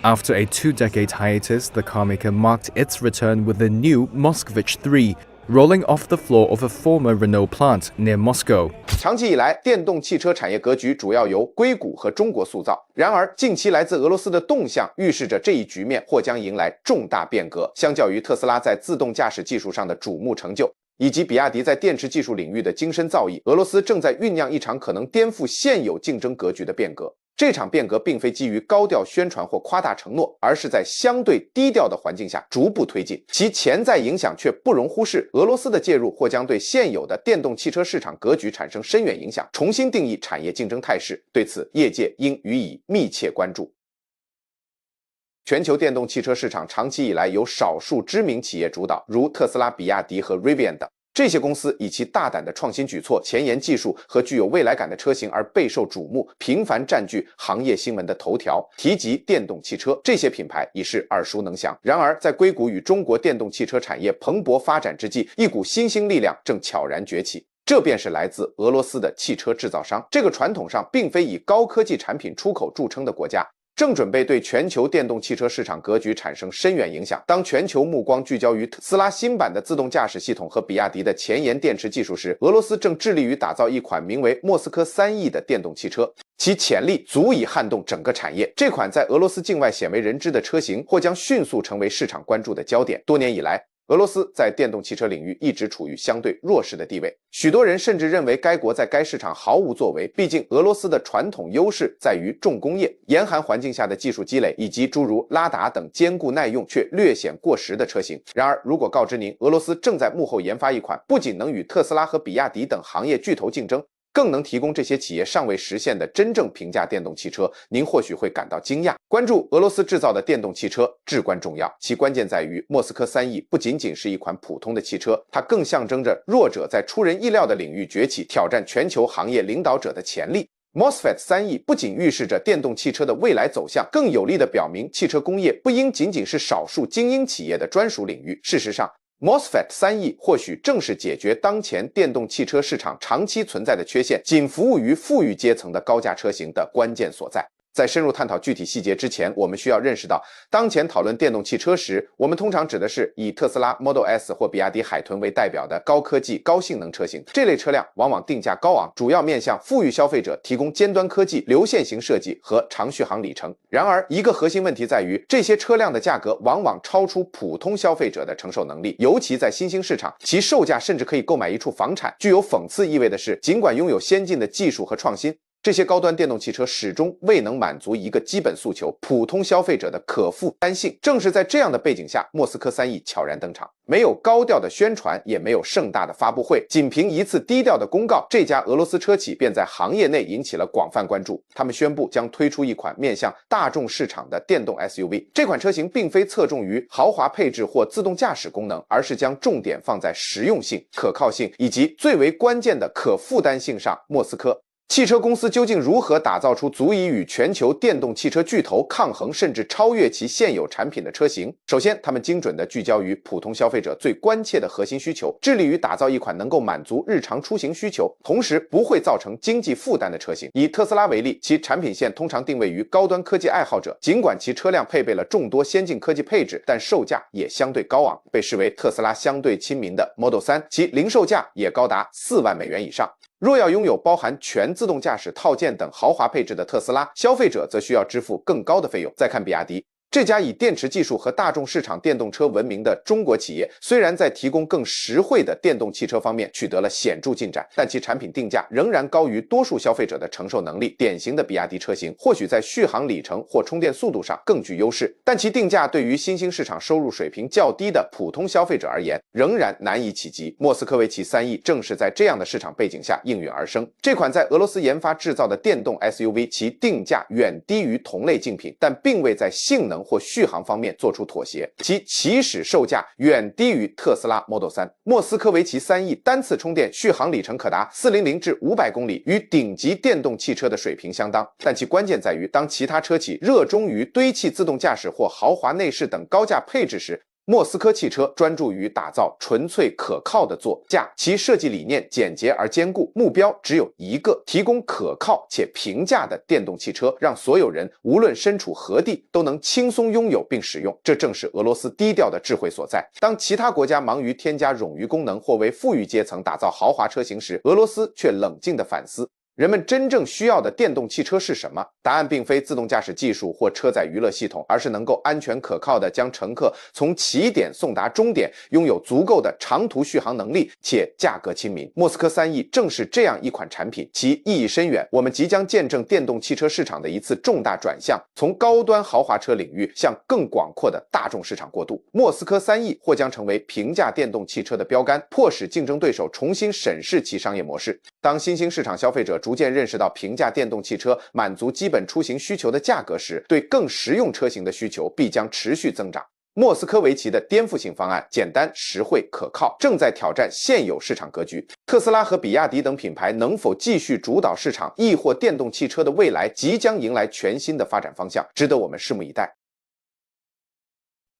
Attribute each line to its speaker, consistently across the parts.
Speaker 1: After a 2-decade hiatus, the carmaker marked its return with the new Moskvich 3, rolling off the floor of a former Renault plant near Moscow.
Speaker 2: 长期以来，电动汽车产业格局主要由硅谷和中国塑造。然而，近期来自俄罗斯的动向预示着这一局面或将迎来重大变革。相较于特斯拉在自动驾驶技术上的瞩目成就，以及比亚迪在电池技术领域的精深造诣，俄罗斯正在酝酿一场可能颠覆现有竞争格局的变革。这场变革并非基于高调宣传或夸大承诺，而是在相对低调的环境下逐步推进，其潜在影响却不容忽视。俄罗斯的介入或将对现有的电动汽车市场格局产生深远影响，重新定义产业竞争态势。对此，业界应予以密切关注。全球电动汽车市场长期以来由少数知名企业主导，如特斯拉、比亚迪和 Rivian 等。这些公司以其大胆的创新举措、前沿技术和具有未来感的车型而备受瞩目，频繁占据行业新闻的头条。提及电动汽车，这些品牌已是耳熟能详。然而，在硅谷与中国电动汽车产业蓬勃发展之际，一股新兴力量正悄然崛起。这便是来自俄罗斯的汽车制造商。这个传统上并非以高科技产品出口著称的国家，正准备对全球电动汽车市场格局产生深远影响。当全球目光聚焦于特斯拉新版的自动驾驶系统和比亚迪的前沿电池技术时，俄罗斯正致力于打造一款名为莫斯科3E的电动汽车，其潜力足以撼动整个产业。这款在俄罗斯境外鲜为人知的车型或将迅速成为市场关注的焦点。多年以来，俄罗斯在电动汽车领域一直处于相对弱势的地位，许多人甚至认为该国在该市场毫无作为。毕竟，俄罗斯的传统优势在于重工业、严寒环境下的技术积累，以及诸如拉达等坚固耐用却略显过时的车型。然而，如果告知您，俄罗斯正在幕后研发一款不仅能与特斯拉和比亚迪等行业巨头竞争，更能提供这些企业尚未实现的真正平价电动汽车，您或许会感到惊讶。关注俄罗斯制造的电动汽车至关重要，其关键在于莫斯科3E不仅仅是一款普通的汽车，它更象征着弱者在出人意料的领域崛起，挑战全球行业领导者的潜力。MOSFET 3E 不仅预示着电动汽车的未来走向，更有力地表明汽车工业不应仅仅是少数精英企业的专属领域。事实上，MOSFET 3E 或许正是解决当前电动汽车市场长期存在的缺陷，仅服务于富裕阶层的高价车型的关键所在。在深入探讨具体细节之前，我们需要认识到，当前讨论电动汽车时，我们通常指的是以特斯拉 Model S 或比亚迪海豚为代表的高科技、高性能车型。这类车辆往往定价高昂，主要面向富裕消费者，提供尖端科技、流线型设计和长续航里程。然而，一个核心问题在于，这些车辆的价格往往超出普通消费者的承受能力，尤其在新兴市场，其售价甚至可以购买一处房产。具有讽刺意味的是，尽管拥有先进的技术和创新，这些高端电动汽车始终未能满足一个基本诉求：普通消费者的可负担性。正是在这样的背景下，莫斯科3E悄然登场，没有高调的宣传，也没有盛大的发布会，仅凭一次低调的公告，这家俄罗斯车企便在行业内引起了广泛关注。他们宣布将推出一款面向大众市场的电动 SUV。这款车型并非侧重于豪华配置或自动驾驶功能，而是将重点放在实用性、可靠性以及最为关键的可负担性上。莫斯科汽车公司究竟如何打造出足以与全球电动汽车巨头抗衡，甚至超越其现有产品的车型？首先，他们精准地聚焦于普通消费者最关切的核心需求，致力于打造一款能够满足日常出行需求，同时不会造成经济负担的车型。以特斯拉为例，其产品线通常定位于高端科技爱好者，尽管其车辆配备了众多先进科技配置，但售价也相对高昂。被视为特斯拉相对亲民的 Model 3，其零售价也高达4万美元以上。若要拥有包含全自动驾驶套件等豪华配置的特斯拉，消费者则需要支付更高的费用。再看比亚迪，这家以电池技术和大众市场电动车闻名的中国企业，虽然在提供更实惠的电动汽车方面取得了显著进展，但其产品定价仍然高于多数消费者的承受能力。典型的比亚迪车型或许在续航里程或充电速度上更具优势，但其定价对于新兴市场收入水平较低的普通消费者而言，仍然难以企及。莫斯科维奇3E正是在这样的市场背景下应运而生。这款在俄罗斯研发制造的电动 SUV， 其定价远低于同类竞品，但并未在性能或续航方面做出妥协，其起始售价远低于特斯拉 Model 3。莫斯科维奇3E单次充电续航里程可达400至500公里，与顶级电动汽车的水平相当。但其关键在于，当其他车企热衷于堆砌自动驾驶或豪华内饰等高价配置时，莫斯科汽车专注于打造纯粹可靠的座驾，其设计理念简洁而坚固，目标只有一个：提供可靠且平价的电动汽车，让所有人无论身处何地都能轻松拥有并使用。这正是俄罗斯低调的智慧所在。当其他国家忙于添加冗余功能或为富裕阶层打造豪华车型时，俄罗斯却冷静地反思，人们真正需要的电动汽车是什么？答案并非自动驾驶技术或车载娱乐系统，而是能够安全可靠地将乘客从起点送达终点，拥有足够的长途续航能力且价格亲民。莫斯科3E正是这样一款产品，其意义深远。我们即将见证电动汽车市场的一次重大转向，从高端豪华车领域向更广阔的大众市场过渡。莫斯科3E或将成为平价电动汽车的标杆，迫使竞争对手重新审视其商业模式。当新兴市场消费者逐渐认识到平价电动汽车满足基本出行需求的价格时，对更实用车型的需求必将持续增长。莫斯科维奇的颠覆性方案简单、实惠、可靠，正在挑战现有市场格局。特斯拉和比亚迪等品牌能否继续主导市场，亦或电动汽车的未来即将迎来全新的发展方向，值得我们拭目以待。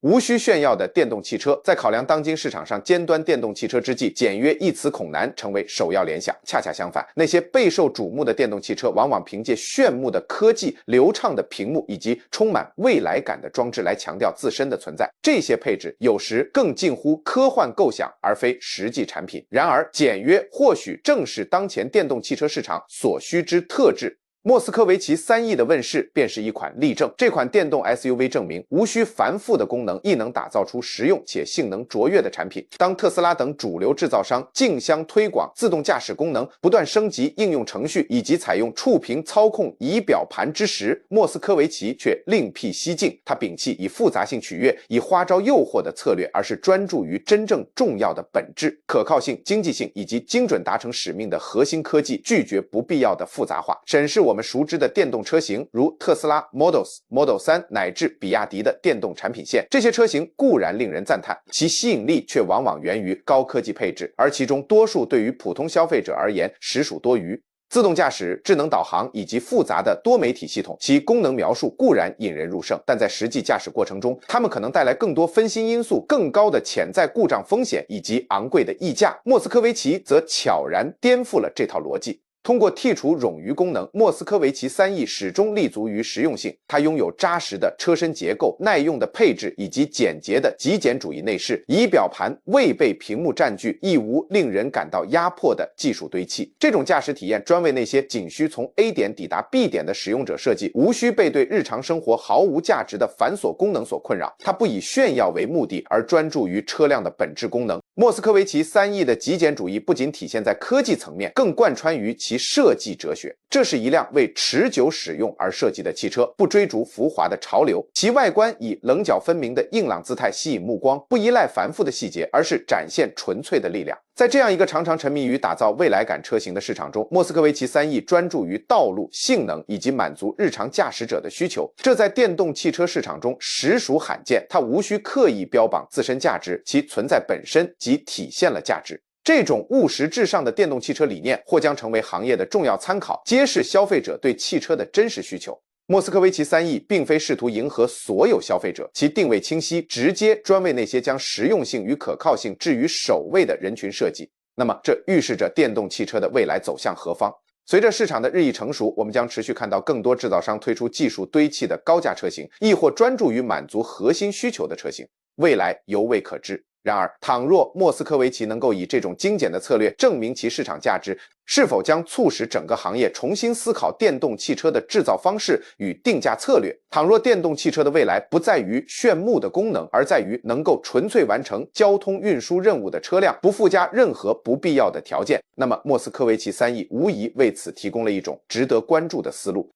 Speaker 2: 无需炫耀的电动汽车，在考量当今市场上尖端电动汽车之际，简约一词恐难成为首要联想。恰恰相反，那些备受瞩目的电动汽车往往凭借炫目的科技、流畅的屏幕以及充满未来感的装置来强调自身的存在。这些配置有时更近乎科幻构想，而非实际产品。然而，简约或许正是当前电动汽车市场所需之特质。莫斯科维奇3E的问世便是一款例证。这款电动 SUV 证明，无需繁复的功能亦能打造出实用且性能卓越的产品。当特斯拉等主流制造商竞相推广自动驾驶功能，不断升级应用程序以及采用触屏操控仪表盘之时，莫斯科维奇却另辟蹊径。他摒弃以复杂性取悦、以花招诱惑的策略，而是专注于真正重要的本质：可靠性、经济性以及精准达成使命的核心科技，拒绝不必要的复杂化。审视我们熟知的电动车型，如特斯拉 Model 3乃至比亚迪的电动产品线，这些车型固然令人赞叹，其吸引力却往往源于高科技配置，而其中多数对于普通消费者而言实属多余。自动驾驶、智能导航以及复杂的多媒体系统，其功能描述固然引人入胜，但在实际驾驶过程中，它们可能带来更多分心因素、更高的潜在故障风险以及昂贵的溢价。莫斯科维奇则悄然颠覆了这套逻辑。通过剔除冗余功能，莫斯科维奇3E始终立足于实用性。它拥有扎实的车身结构、耐用的配置以及简洁的极简主义内饰，仪表盘未被屏幕占据，亦无令人感到压迫的技术堆砌。这种驾驶体验专为那些仅需从 A 点抵达 B 点的使用者设计，无需被对日常生活毫无价值的繁琐功能所困扰。它不以炫耀为目的，而专注于车辆的本质功能。莫斯科维奇3E的极简主义不仅体现在科技层面，更贯穿于其设计哲学。这是一辆为持久使用而设计的汽车，不追逐浮华的潮流。其外观以棱角分明的硬朗姿态吸引目光，不依赖繁复的细节，而是展现纯粹的力量。在这样一个常常沉迷于打造未来感车型的市场中，莫斯科维奇3E专注于道路、性能以及满足日常驾驶者的需求，这在电动汽车市场中实属罕见。它无需刻意标榜自身价值，其存在本身即体现了价值。这种务实至上的电动汽车理念或将成为行业的重要参考，揭示消费者对汽车的真实需求。莫斯科维奇3E并非试图迎合所有消费者，其定位清晰，直接专为那些将实用性与可靠性置于首位的人群设计。那么，这预示着电动汽车的未来走向何方？随着市场的日益成熟，我们将持续看到更多制造商推出技术堆砌的高价车型，亦或专注于满足核心需求的车型。未来犹未可知。然而，倘若莫斯科维奇能够以这种精简的策略证明其市场价值，是否将促使整个行业重新思考电动汽车的制造方式与定价策略？倘若电动汽车的未来不在于炫目的功能，而在于能够纯粹完成交通运输任务的车辆，不附加任何不必要的条件，那么莫斯科维奇3E无疑为此提供了一种值得关注的思路。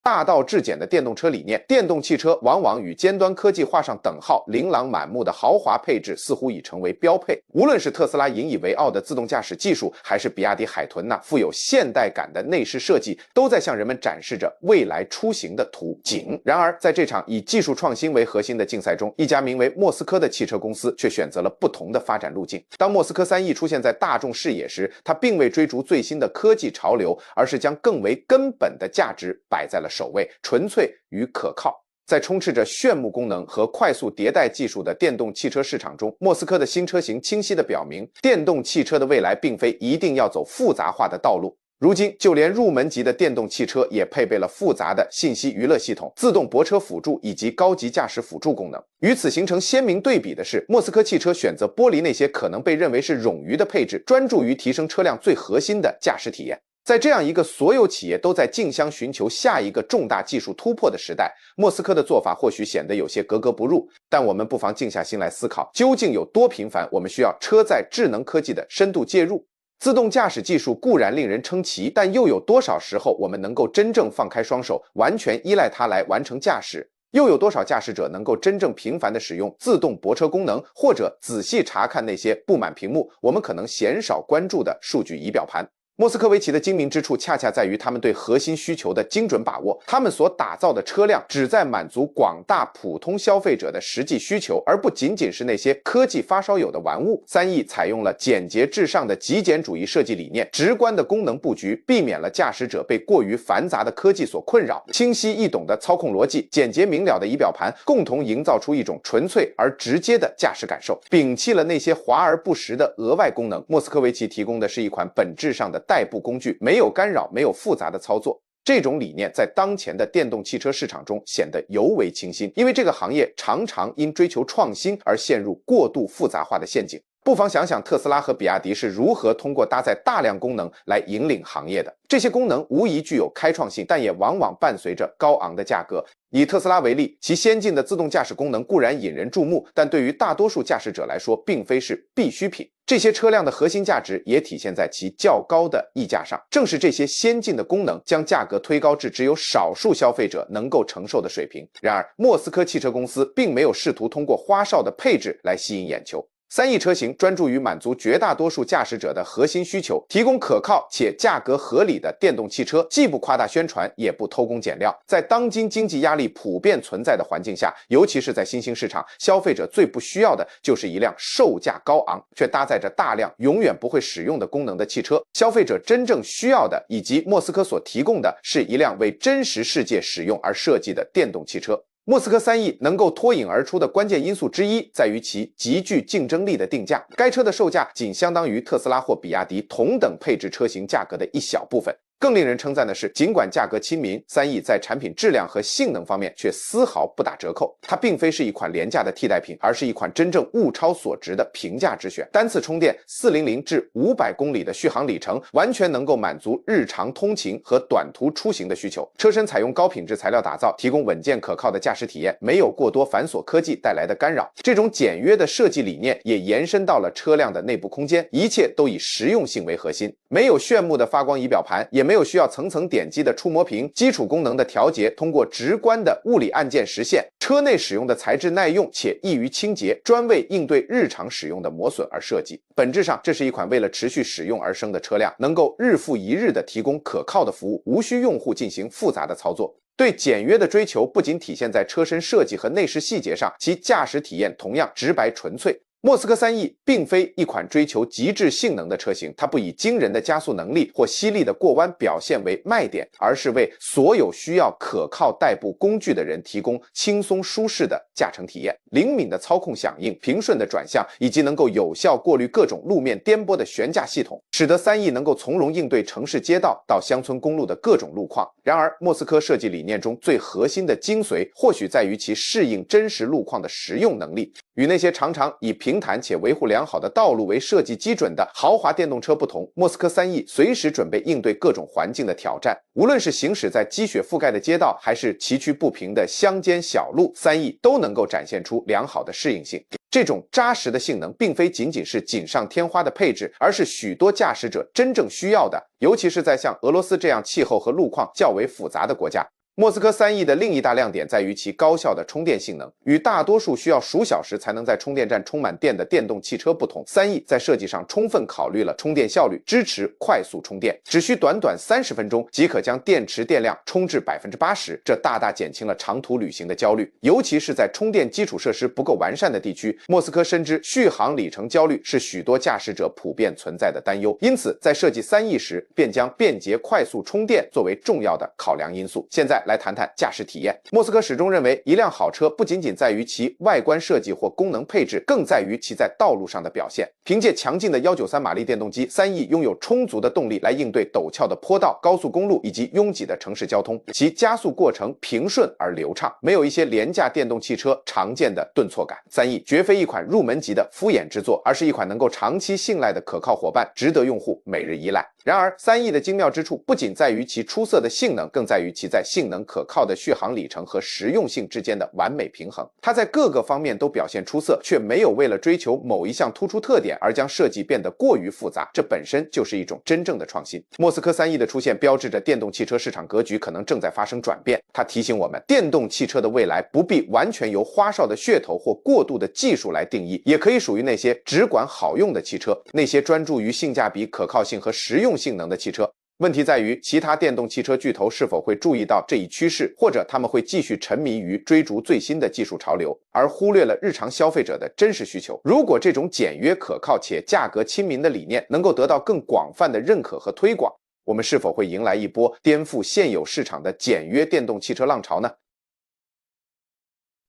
Speaker 2: 大道至简的电动车理念，电动汽车往往与尖端科技画上等号，琳琅满目的豪华配置似乎已成为标配。无论是特斯拉引以为傲的自动驾驶技术，还是比亚迪海豚那富有现代感的内饰设计，都在向人们展示着未来出行的图景。然而，在这场以技术创新为核心的竞赛中，一家名为莫斯科的汽车公司却选择了不同的发展路径。当莫斯科3E出现在大众视野时，它并未追逐最新的科技潮流，而是将更为根本的价值摆在了首位，纯粹与可靠。在充斥着炫目功能和快速迭代技术的电动汽车市场中，莫斯科的新车型清晰地表明，电动汽车的未来并非一定要走复杂化的道路。如今，就连入门级的电动汽车也配备了复杂的信息娱乐系统、自动泊车辅助以及高级驾驶辅助功能。与此形成鲜明对比的是，莫斯科汽车选择剥离那些可能被认为是冗余的配置，专注于提升车辆最核心的驾驶体验。在这样一个所有企业都在竞相寻求下一个重大技术突破的时代，莫斯科的做法或许显得有些格格不入，但我们不妨静下心来思考，究竟有多频繁我们需要车载智能科技的深度介入？自动驾驶技术固然令人称奇，但又有多少时候我们能够真正放开双手，完全依赖它来完成驾驶？又有多少驾驶者能够真正频繁地使用自动泊车功能，或者仔细查看那些布满屏幕我们可能鲜少关注的数据仪表盘？莫斯科维奇的精明之处恰恰在于他们对核心需求的精准把握，他们所打造的车辆旨在满足广大普通消费者的实际需求，而不仅仅是那些科技发烧友的玩物。3E采用了简洁至上的极简主义设计理念，直观的功能布局，避免了驾驶者被过于繁杂的科技所困扰，清晰易懂的操控逻辑，简洁明了的仪表盘，共同营造出一种纯粹而直接的驾驶感受，摒弃了那些华而不实的额外功能。莫斯科维奇提供的是一款本质上的代步工具，没有干扰，没有复杂的操作。这种理念在当前的电动汽车市场中显得尤为清新，因为这个行业常常因追求创新而陷入过度复杂化的陷阱。不妨想想特斯拉和比亚迪是如何通过搭载大量功能来引领行业的。这些功能无疑具有开创性，但也往往伴随着高昂的价格。以特斯拉为例，其先进的自动驾驶功能固然引人注目，但对于大多数驾驶者来说并非是必需品。这些车辆的核心价值也体现在其较高的溢价上，正是这些先进的功能将价格推高至只有少数消费者能够承受的水平。然而，莫斯科汽车公司并没有试图通过花哨的配置来吸引眼球。3E车型专注于满足绝大多数驾驶者的核心需求，提供可靠且价格合理的电动汽车，既不夸大宣传，也不偷工减料。在当今经济压力普遍存在的环境下，尤其是在新兴市场，消费者最不需要的就是一辆售价高昂却搭载着大量永远不会使用的功能的汽车。消费者真正需要的，以及莫斯科所提供的，是一辆为真实世界使用而设计的电动汽车。莫斯科3E能够脱颖而出的关键因素之一在于其极具竞争力的定价，该车的售价仅相当于特斯拉或比亚迪同等配置车型价格的一小部分。更令人称赞的是，尽管价格亲民，3E在产品质量和性能方面却丝毫不打折扣。它并非是一款廉价的替代品，而是一款真正物超所值的平价之选。单次充电400至500公里的续航里程，完全能够满足日常通勤和短途出行的需求。车身采用高品质材料打造，提供稳健可靠的驾驶体验，没有过多繁琐科技带来的干扰。这种简约的设计理念也延伸到了车辆的内部空间，一切都以实用性为核心，没有炫目的发光仪表盘，也没有需要层层点击的触摸屏，基础功能的调节通过直观的物理按键实现。车内使用的材质耐用且易于清洁，专为应对日常使用的磨损而设计。本质上，这是一款为了持续使用而生的车辆，能够日复一日地提供可靠的服务，无需用户进行复杂的操作。对简约的追求不仅体现在车身设计和内饰细节上，其驾驶体验同样直白纯粹。莫斯科3E并非一款追求极致性能的车型，它不以惊人的加速能力或犀利的过弯表现为卖点，而是为所有需要可靠代步工具的人提供轻松舒适的驾乘体验。灵敏的操控响应、平顺的转向，以及能够有效过滤各种路面颠簸的悬架系统，使得3E能够从容应对城市街道到乡村公路的各种路况。然而，莫斯科设计理念中最核心的精髓，或许在于其适应真实路况的实用能力。与那些常常以平坦且维护良好的道路为设计基准的豪华电动车不同，莫斯科3E随时准备应对各种环境的挑战。无论是行驶在积雪覆盖的街道，还是崎岖不平的乡间小路，3E都能够展现出良好的适应性。这种扎实的性能并非仅仅是锦上添花的配置，而是许多驾驶者真正需要的，尤其是在像俄罗斯这样气候和路况较为复杂的国家。莫斯科3E的另一大亮点在于其高效的充电性能。与大多数需要数小时才能在充电站充满电的电动汽车不同，3E在设计上充分考虑了充电效率，支持快速充电，只需短短30分钟即可将电池电量充至 80%， 这大大减轻了长途旅行的焦虑。尤其是在充电基础设施不够完善的地区，莫斯科深知续航里程焦虑是许多驾驶者普遍存在的担忧，因此在设计3E时便将便捷快速充电作为重要的考量因素。现在来谈谈驾驶体验。莫斯科始终认为，一辆好车不仅仅在于其外观设计或功能配置，更在于其在道路上的表现。凭借强劲的193马力电动机，3E拥有充足的动力来应对陡峭的坡道、高速公路以及拥挤的城市交通，其加速过程平顺而流畅，没有一些廉价电动汽车常见的顿挫感。3E 绝非一款入门级的敷衍之作，而是一款能够长期信赖的可靠伙伴，值得用户每日依赖。然而，3E 的精妙之处不仅在于其出色的性能，更在于其在性能可靠的续航里程和实用性之间的完美平衡。它在各个方面都表现出色，却没有为了追求某一项突出特点而将设计变得过于复杂，这本身就是一种真正的创新。莫斯科3E 的出现标志着电动汽车市场格局可能正在发生转变，它提醒我们，电动汽车的未来不必完全由花哨的噱头或过度的技术来定义，也可以属于那些只管好用的汽车，那些专注于性价比、可靠性和实用性能的汽车。问题在于，其他电动汽车巨头是否会注意到这一趋势，或者他们会继续沉迷于追逐最新的技术潮流，而忽略了日常消费者的真实需求。如果这种简约可靠且价格亲民的理念能够得到更广泛的认可和推广，我们是否会迎来一波颠覆现有市场的简约电动汽车浪潮呢？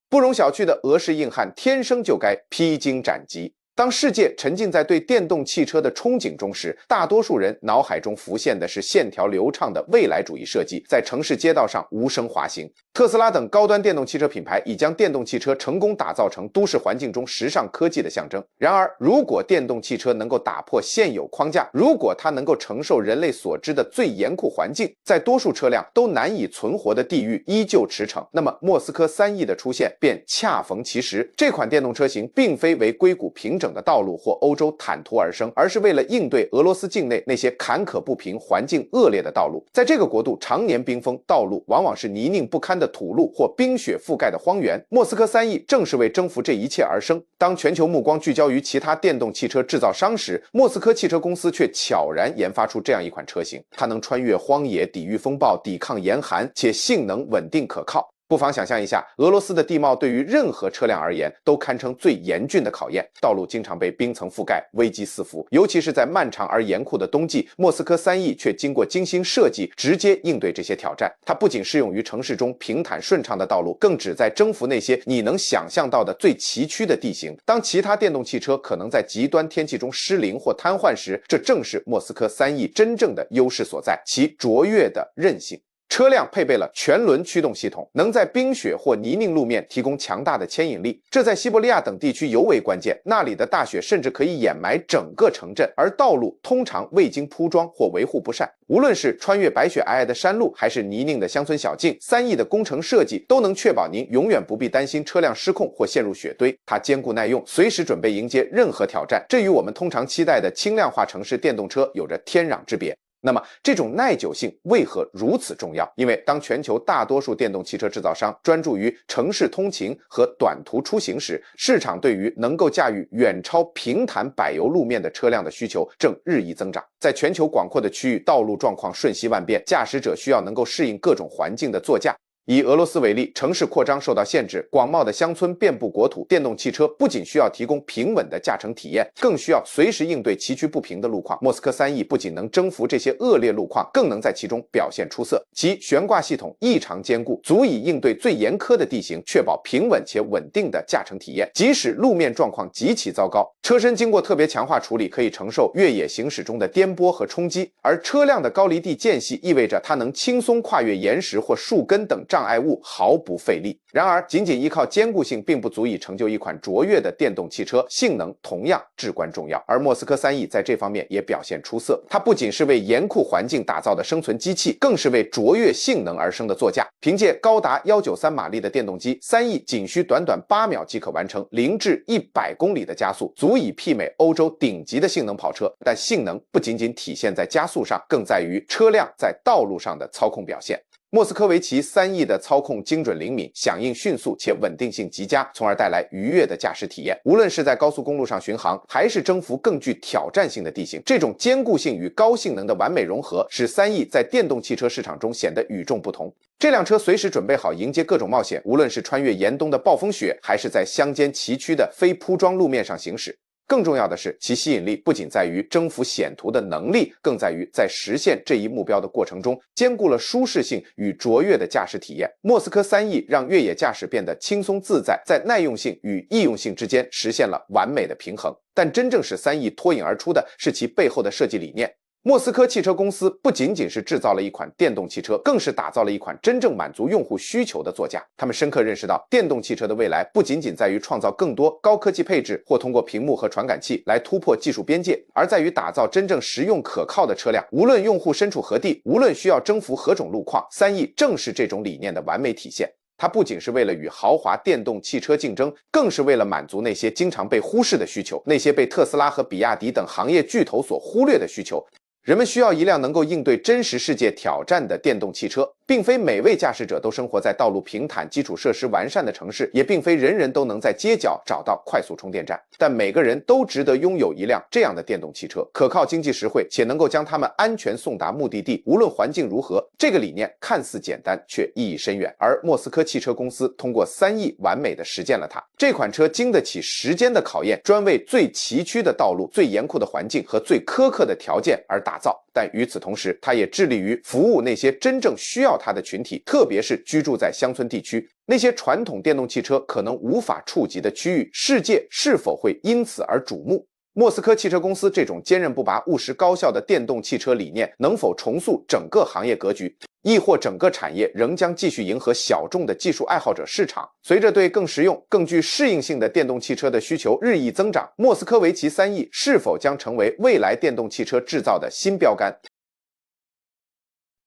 Speaker 2: 不容小觑的俄式硬汉天生就该披荆斩棘。当世界沉浸在对电动汽车的憧憬中时，大多数人脑海中浮现的是线条流畅的未来主义设计，在城市街道上无声滑行。特斯拉等高端电动汽车品牌已将电动汽车成功打造成都市环境中时尚科技的象征。然而，如果电动汽车能够打破现有框架，如果它能够承受人类所知的最严酷环境，在多数车辆都难以存活的地域依旧驰骋，那么莫斯科3E的出现便恰逢其时。这款电动车型并非为硅谷平整的道路或欧洲坦途而生，而是为了应对俄罗斯境内那些坎坷不平、环境恶劣的道路。在这个国度，常年冰封，道路往往是泥泞不堪的土路或冰雪覆盖的荒原。莫斯科3E正是为征服这一切而生。当全球目光聚焦于其他电动汽车制造商时，莫斯科汽车公司却悄然研发出这样一款车型，它能穿越荒野，抵御风暴，抵抗严寒，且性能稳定可靠。不妨想象一下，俄罗斯的地貌对于任何车辆而言都堪称最严峻的考验，道路经常被冰层覆盖，危机四伏。尤其是在漫长而严酷的冬季，莫斯科3E却经过精心设计，直接应对这些挑战。它不仅适用于城市中平坦顺畅的道路，更旨在征服那些你能想象到的最崎岖的地形。当其他电动汽车可能在极端天气中失灵或瘫痪时，这正是莫斯科3E真正的优势所在，其卓越的韧性。车辆配备了全轮驱动系统，能在冰雪或泥泞路面提供强大的牵引力，这在西伯利亚等地区尤为关键，那里的大雪甚至可以掩埋整个城镇，而道路通常未经铺装或维护不善。无论是穿越白雪皑皑的山路，还是泥泞的乡村小径，3E的工程设计都能确保您永远不必担心车辆失控或陷入雪堆。它坚固耐用，随时准备迎接任何挑战，这与我们通常期待的轻量化城市电动车有着天壤之别。那么这种耐久性为何如此重要？因为当全球大多数电动汽车制造商专注于城市通勤和短途出行时，市场对于能够驾驭远超平坦柏油路面的车辆的需求正日益增长。在全球广阔的区域，道路状况瞬息万变，驾驶者需要能够适应各种环境的座驾。以俄罗斯为例，城市扩张受到限制，广袤的乡村遍布国土，电动汽车不仅需要提供平稳的驾乘体验，更需要随时应对崎岖不平的路况。莫斯科3E不仅能征服这些恶劣路况，更能在其中表现出色。其悬挂系统异常坚固，足以应对最严苛的地形，确保平稳且稳定的驾乘体验。即使路面状况极其糟糕，车身经过特别强化处理，可以承受越野行驶中的颠簸和冲击，而车辆的高离地间隙意味着它能轻松跨越岩石或树根等障碍物，毫不费力。然而，仅仅依靠坚固性并不足以成就一款卓越的电动汽车，性能同样至关重要。而莫斯科3E在这方面也表现出色，它不仅是为严酷环境打造的生存机器，更是为卓越性能而生的座驾。凭借高达193马力的电动机，3E仅需短短8秒即可完成0至100公里的加速，足以媲美欧洲顶级的性能跑车。但性能不仅仅体现在加速上，更在于车辆在道路上的操控表现。莫斯科维奇3E的操控精准灵敏，响应迅速且稳定性极佳，从而带来愉悦的驾驶体验。无论是在高速公路上巡航，还是征服更具挑战性的地形，这种坚固性与高性能的完美融合，使3E在电动汽车市场中显得与众不同。这辆车随时准备好迎接各种冒险，无论是穿越严冬的暴风雪，还是在乡间崎岖的非铺装路面上行驶。更重要的是，其吸引力不仅在于征服险途的能力，更在于在实现这一目标的过程中，兼顾了舒适性与卓越的驾驶体验。莫斯科3E让越野驾驶变得轻松自在，在耐用性与易用性之间实现了完美的平衡。但真正使3E脱颖而出的是其背后的设计理念。莫斯科汽车公司不仅仅是制造了一款电动汽车，更是打造了一款真正满足用户需求的座驾。他们深刻认识到，电动汽车的未来不仅仅在于创造更多高科技配置，或通过屏幕和传感器来突破技术边界，而在于打造真正实用可靠的车辆。无论用户身处何地，无论需要征服何种路况，3E正是这种理念的完美体现。它不仅是为了与豪华电动汽车竞争，更是为了满足那些经常被忽视的需求，那些被特斯拉和比亚迪等行业巨头所忽略的需求。人们需要一辆能够应对真实世界挑战的电动汽车，并非每位驾驶者都生活在道路平坦、基础设施完善的城市，也并非人人都能在街角找到快速充电站。但每个人都值得拥有一辆这样的电动汽车，可靠、经济实惠，且能够将他们安全送达目的地，无论环境如何。这个理念看似简单，却意义深远。而莫斯科汽车公司通过3E完美地实践了它。这款车经得起时间的考验，专为最崎岖的道路、最严酷的环境和最苛刻的条件而打造。但与此同时，它也致力于服务那些真正需要它的群体，特别是居住在乡村地区，那些传统电动汽车可能无法触及的区域，世界是否会因此而瞩目？莫斯科汽车公司这种坚韧不拔、务实高效的电动汽车理念，能否重塑整个行业格局，亦或整个产业仍将继续迎合小众的技术爱好者市场？随着对更实用、更具适应性的电动汽车的需求日益增长，莫斯科维奇3E是否将成为未来电动汽车制造的新标杆？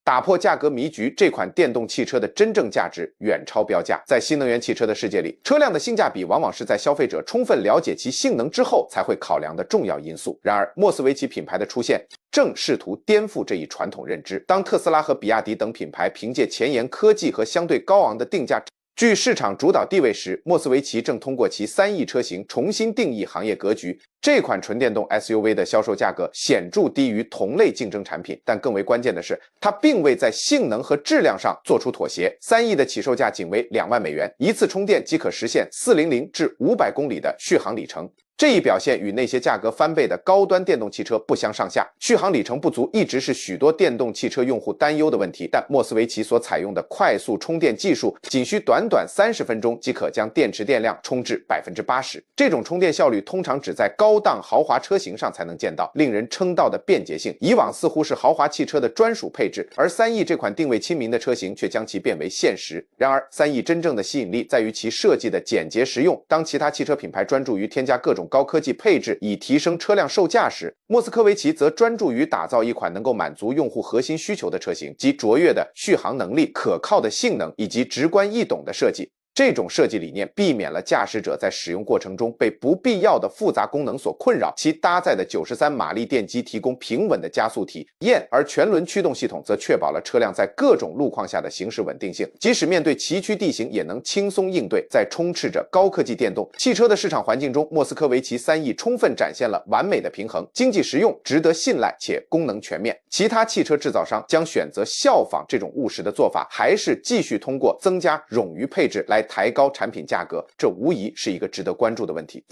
Speaker 2: 打破价格迷局，这款电动汽车的真正价值远超标价。在新能源汽车的世界里，车辆的性价比往往是在消费者充分了解其性能之后才会考量的重要因素。然而，莫斯维奇品牌的出现正试图颠覆这一传统认知。当特斯拉和比亚迪等品牌凭借前沿科技和相对高昂的定价居市场主导地位时，莫斯维奇正通过其3E车型重新定义行业格局。这款纯电动 SUV 的销售价格显著低于同类竞争产品，但更为关键的是，它并未在性能和质量上做出妥协。3E 的起售价仅为2万美元，一次充电即可实现400至500公里的续航里程。这一表现与那些价格翻倍的高端电动汽车不相上下。续航里程不足一直是许多电动汽车用户担忧的问题，但莫斯维奇所采用的快速充电技术，仅需短短30分钟即可将电池电量充至80%。这种充电效率通常只在高档豪华车型上才能见到，令人称道的便捷性，以往似乎是豪华汽车的专属配置，而3E这款定位亲民的车型却将其变为现实。然而，3E真正的吸引力在于其设计的简洁实用。当其他汽车品牌专注于添加各种高科技配置以提升车辆售价时，莫斯科维奇则专注于打造一款能够满足用户核心需求的车型，即卓越的续航能力、可靠的性能以及直观易懂的设计。这种设计理念避免了驾驶者在使用过程中被不必要的复杂功能所困扰，其搭载的93马力电机提供平稳的加速体验，而全轮驱动系统则确保了车辆在各种路况下的行驶稳定性，即使面对崎岖地形也能轻松应对。在充斥着高科技电动汽车的市场环境中，莫斯科维奇3E充分展现了完美的平衡，经济实用、值得信赖且功能全面。其他汽车制造商将选择效仿这种务实的做法，还是继续通过增加冗余配置来抬高产品价格，这无疑是一个值得关注的问题。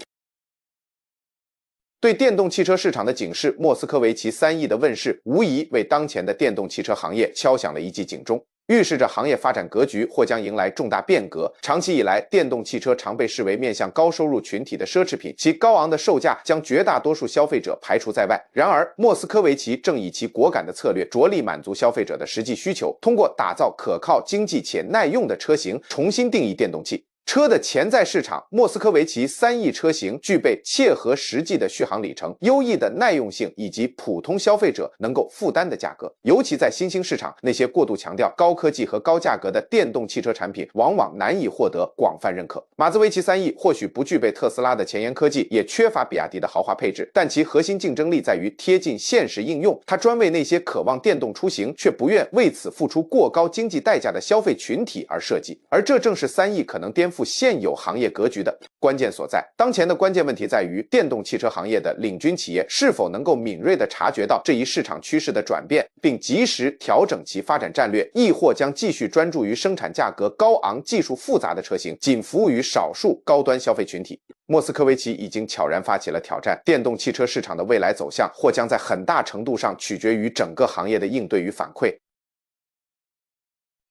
Speaker 2: 对电动汽车市场的警示，莫斯科维奇3E的问世无疑为当前的电动汽车行业敲响了一记警钟，预示着行业发展格局或将迎来重大变革。长期以来，电动汽车常被视为面向高收入群体的奢侈品，其高昂的售价将绝大多数消费者排除在外。然而，莫斯科维奇正以其果敢的策略，着力满足消费者的实际需求，通过打造可靠、经济且耐用的车型，重新定义电动汽车的潜在市场。莫斯科维奇3E车型具备切合实际的续航里程、优异的耐用性以及普通消费者能够负担的价格。尤其在新兴市场，那些过度强调高科技和高价格的电动汽车产品往往难以获得广泛认可。马自维奇3E或许不具备特斯拉的前沿科技，也缺乏比亚迪的豪华配置，但其核心竞争力在于贴近现实应用。它专为那些渴望电动出行却不愿为此付出过高经济代价的消费群体而设计，而这正是3E可能颠覆覆现有行业格局的关键所在。当前的关键问题在于，电动汽车行业的领军企业是否能够敏锐地察觉到这一市场趋势的转变，并及时调整其发展战略，亦或将继续专注于生产价格高昂、技术复杂的车型，仅服务于少数高端消费群体。莫斯科维奇已经悄然发起了挑战，电动汽车市场的未来走向或将在很大程度上取决于整个行业的应对与反馈。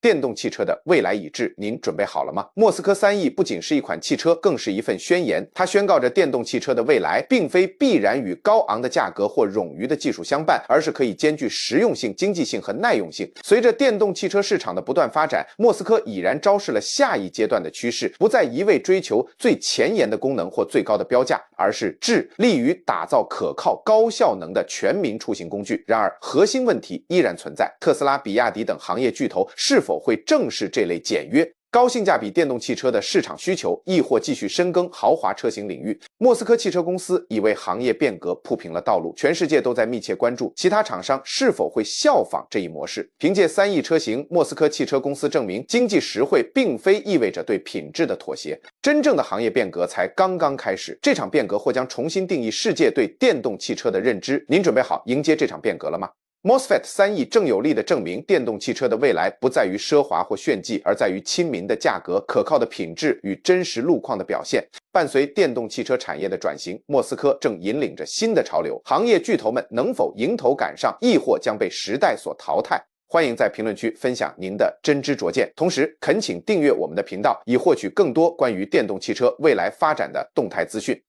Speaker 2: 电动汽车的未来已至，您准备好了吗？莫斯科3E不仅是一款汽车，更是一份宣言。它宣告着电动汽车的未来并非必然与高昂的价格或冗余的技术相伴，而是可以兼具实用性、经济性和耐用性。随着电动汽车市场的不断发展，莫斯科已然昭示了下一阶段的趋势，不再一味追求最前沿的功能或最高的标价，而是致力于打造可靠、高效能的全民出行工具。然而，核心问题依然存在：特斯拉、比亚迪等行业巨头是否会正视这类简约高性价比电动汽车的市场需求，亦或继续深耕豪华车型领域？莫斯科汽车公司已为行业变革铺平了道路，全世界都在密切关注其他厂商是否会效仿这一模式。凭借3E车型，莫斯科汽车公司证明，经济实惠并非意味着对品质的妥协，真正的行业变革才刚刚开始。这场变革或将重新定义世界对电动汽车的认知。您准备好迎接这场变革了吗？MOSFET 3E 正有力地证明，电动汽车的未来不在于奢华或炫技，而在于亲民的价格、可靠的品质与真实路况的表现。伴随电动汽车产业的转型，莫斯科正引领着新的潮流，行业巨头们能否迎头赶上，亦或将被时代所淘汰？欢迎在评论区分享您的真知灼见，同时恳请订阅我们的频道，以获取更多关于电动汽车未来发展的动态资讯。